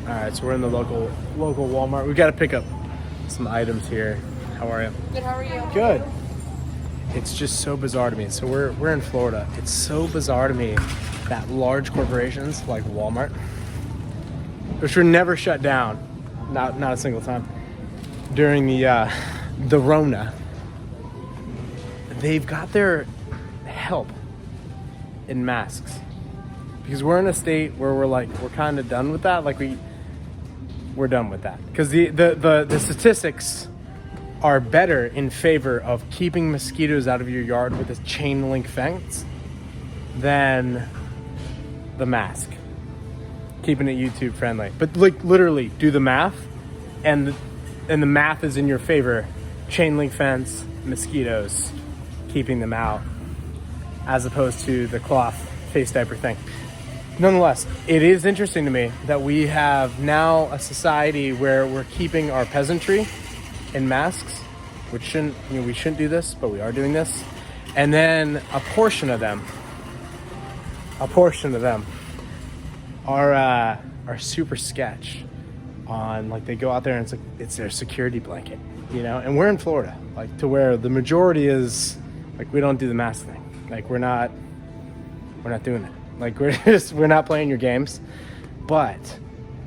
All right, so we're in the local Walmart. We've got to pick up some items here. How are you? Good, how are you? Good. It's just so bizarre to me. So we're in Florida. It's so bizarre to me that large corporations like Walmart, which were never shut down, not a single time during the Rona, they've got their help in masks, because we're in a state where we're kind of done with that. Like we're done with that, because the statistics are better in favor of keeping mosquitoes out of your yard with a chain link fence than the mask, keeping it YouTube friendly. But like literally do the math, and the math is in your favor. Chain link fence, mosquitoes, keeping them out, as opposed to the cloth face diaper thing. Nonetheless, it is interesting to me that we have now a society where we're keeping our peasantry in masks, which we shouldn't do this, but we are doing this. And then a portion of them are super sketch on, like, they go out there and it's their security blanket, and we're in Florida, like, to where the majority is like, we don't do the mask thing. Like, we're not doing it. Like, we're not playing your games. But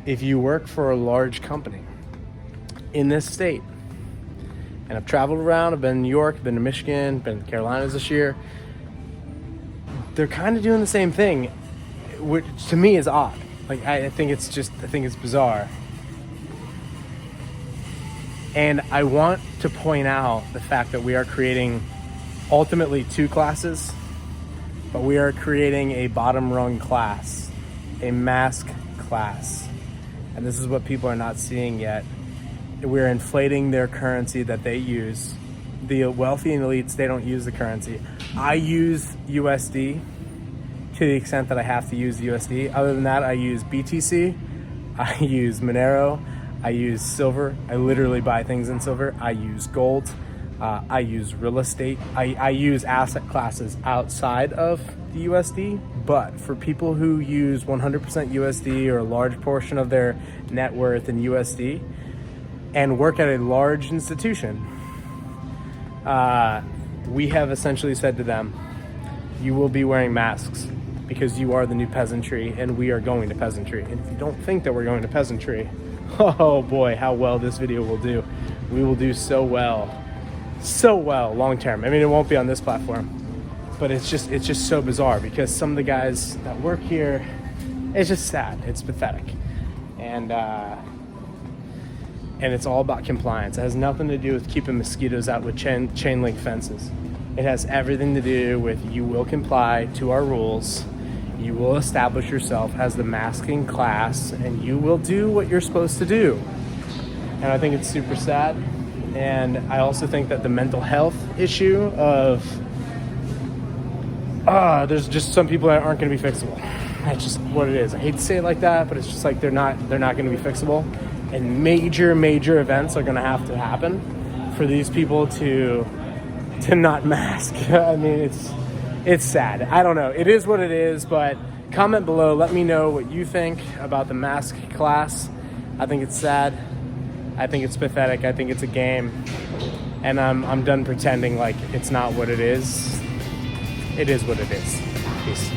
if you work for a large company in this state, and I've traveled around, I've been in New York, been to Michigan, been to the Carolinas this year, they're kind of doing the same thing, which to me is odd. Like, I think it's bizarre. And I want to point out the fact that we are creating ultimately two classes, but we are creating a bottom rung class, a mask class. And this is what people are not seeing yet. We're inflating their currency that they use. The wealthy and elites, they don't use the currency. I use USD to the extent that I have to use USD. Other than that, I use BTC, I use Monero, I use silver. I literally buy things in silver. I use gold. I use real estate. I use asset classes outside of the USD. But for people who use 100% USD or a large portion of their net worth in USD and work at a large institution, we have essentially said to them, you will be wearing masks because you are the new peasantry, and we are going to peasantry. And if you don't think that we're going to peasantry, oh boy, how well this video will do. We will do so well long term. I mean, it won't be on this platform, but it's just so bizarre, because some of the guys that work here, it's just sad. It's pathetic. And it's all about compliance. It has nothing to do with keeping mosquitoes out with chain link fences. It has everything to do with, you will comply to our rules. You will establish yourself as the masking class, and you will do what you're supposed to do. And I think it's super sad. And I also think that the mental health issue of, there's just some people that aren't going to be fixable. That's just what it is. I hate to say it like that, but it's just like they're not going to be fixable. And major events are going to have to happen for these people to not mask. I mean, it's sad. I don't know. It is what it is, but comment below. Let me know what you think about the mask class. I think it's sad. I think it's pathetic. I think it's a game. And I'm done pretending like it's not what it is. It is what it is. Peace.